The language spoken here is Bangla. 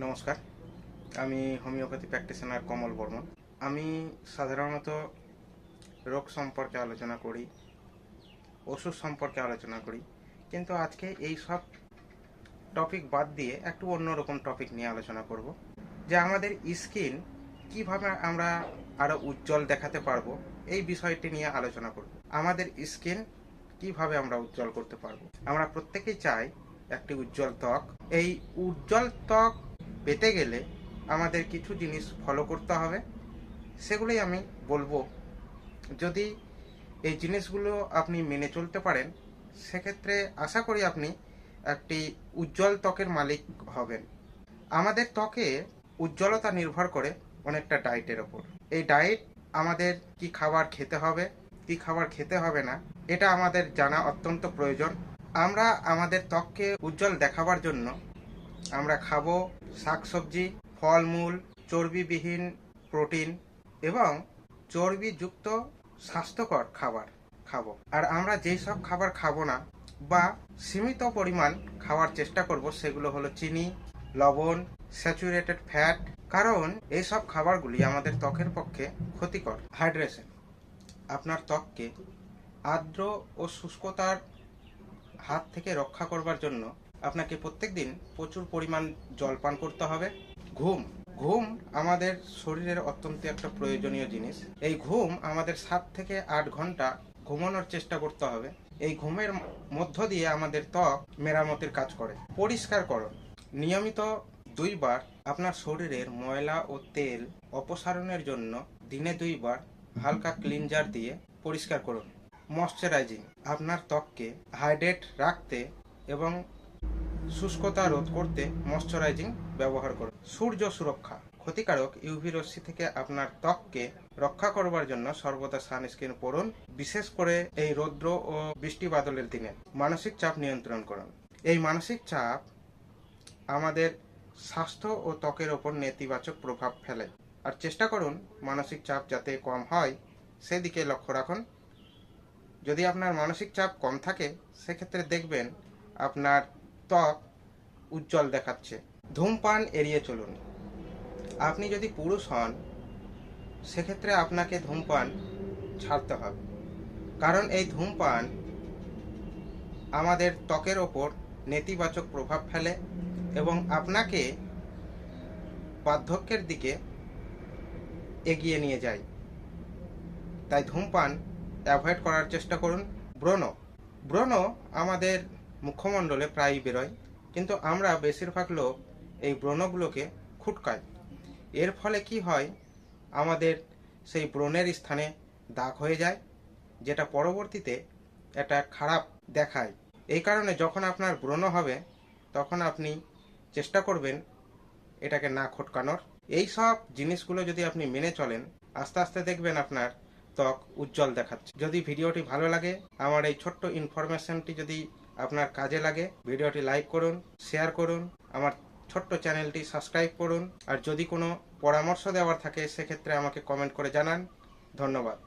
নমস্কার, আমি হোমিওপ্যাথি প্র্যাকটিশনার কমল বর্মন। আমি সাধারণত রোগ সম্পর্কে আলোচনা করি, ওষুধ সম্পর্কে আলোচনা করি, কিন্তু আজকে এই সব টপিক বাদ দিয়ে একটু অন্যরকম টপিক নিয়ে আলোচনা করব, যে আমাদের স্কিন কিভাবে আমরা আরও উজ্জ্বল দেখাতে পারবো এই বিষয়টি নিয়ে আলোচনা করব। আমাদের স্কিন কিভাবে আমরা উজ্জ্বল করতে পারবো। আমরা প্রত্যেকেই চাই একটি উজ্জ্বল ত্বক। এই উজ্জ্বল ত্বক পেতে গেলে আমাদের কিছু জিনিস ফলো করতে হবে, সেগুলোই আমি বলবো। যদি এই জিনিসগুলো আপনি মেনে চলতে পারেন, সেক্ষেত্রে আশা করি আপনি একটি উজ্জ্বল ত্বকের মালিক হবেন। আমাদের ত্বকে উজ্জ্বলতা নির্ভর করে অনেকটা ডায়েটের ওপর। এই ডায়েট আমাদের কি খাবার খেতে হবে, কি খাবার খেতে হবে না, এটা আমাদের জানা অত্যন্ত প্রয়োজন। আমরা আমাদের ত্বককে উজ্জ্বল দেখাবার জন্য আমরা খাবো শাকসবজি, ফলমূল, চর্বিবিহীন প্রোটিন এবং চর্বিযুক্ত স্বাস্থ্যকর খাবার খাবো। আর আমরা যেই সব খাবার খাবো না বা সীমিত পরিমাণ খাওয়ার চেষ্টা করব, সেগুলো হলো চিনি, লবণ, স্যাচুরেটেড ফ্যাট, কারণ এইসব খাবারগুলি আমাদের ত্বকের পক্ষে ক্ষতিকর। হাইড্রেশন, আপনার ত্বককে আর্দ্র ও শুষ্কতার হাত থেকে রক্ষা করবার জন্য আপনাকে প্রত্যেকদিন প্রচুর পরিমাণ জল পান করতে হবে। ঘুম আমাদের শরীরের অত্যন্ত একটা প্রয়োজনীয় জিনিস। এই ঘুম আমাদের 7 থেকে 8 ঘন্টা ঘুমানোর চেষ্টা করতে হবে। এই ঘুমের মধ্য দিয়ে আমাদের ত্বক মেরামতের কাজ করে। পরিষ্কারকরণ, নিয়মিত 2 বার আপনার শরীরের ময়লা ও তেল অপসারণের জন্য দিনে 2 বার হালকা ক্লিনজার দিয়ে পরিষ্কার করুন। ময়শ্চারাইজিং, আপনার ত্বককে হাইড্রেট রাখতে এবং শুষ্কতা রোধ করতে ময়শ্চারাইজিং ব্যবহার করুন। সূর্য সুরক্ষা, ক্ষতিকারক ইউভি রশ্মি থেকে আপনার ত্বককে রক্ষা করবার জন্য সর্বদা সানস্ক্রিন পরুন, বিশেষ করে এই রৌদ্র ও বৃষ্টি বাদলের দিনে। মানসিক চাপ নিয়ন্ত্রণ করুন। এই মানসিক চাপ আমাদের স্বাস্থ্য ও ত্বকের ওপর নেতিবাচক প্রভাব ফেলে, আর চেষ্টা করুন মানসিক চাপ যাতে কম হয় সেদিকে লক্ষ্য রাখুন। যদি আপনার মানসিক চাপ কম থাকে, সেক্ষেত্রে দেখবেন আপনার ত্বক উজ্জ্বল দেখাচ্ছে। ধূমপান এড়িয়ে চলুন। আপনি যদি পুরুষ হন, সেক্ষেত্রে আপনাকে ধূমপান ছাড়তে হবে, কারণ এই ধূমপান আমাদের ত্বকের ওপর নেতিবাচক প্রভাব ফেলে এবং আপনাকে বার্ধক্যের দিকে এগিয়ে নিয়ে যায়। তাই ধূমপান অ্যাভয়েড করার চেষ্টা করুন। ব্রণ আমাদের মুখমণ্ডলে প্রায়ই বেরোয়, কিন্তু আমরা বেশিরভাগ লোক এই ব্রণগুলোকে খুটকাই। এর ফলে কি হয়, আমাদের সেই ব্রণের স্থানে দাগ হয়ে যায়, যেটা পরবর্তীতে এটা খারাপ দেখায়। এই কারণে যখন আপনার ব্রণ হবে, তখন আপনি চেষ্টা করবেন এটাকে না খটকানোর। এই সব জিনিসগুলো যদি আপনি মেনে চলেন, আস্তে আস্তে দেখবেন আপনার ত্বক উজ্জ্বল দেখাচ্ছে। যদি ভিডিওটি ভালো লাগে, আমার এই ছোট্ট ইনফরমেশনটি যদি আপনার কাজে লাগে, ভিডিওটি লাইক করুন, শেয়ার করুন, আমার ছোট্ট চ্যানেলটি সাবস্ক্রাইব করুন। আর যদি কোনো পরামর্শ দেওয়ার থাকে, সেক্ষেত্রে আমাকে কমেন্ট করে জানান। ধন্যবাদ।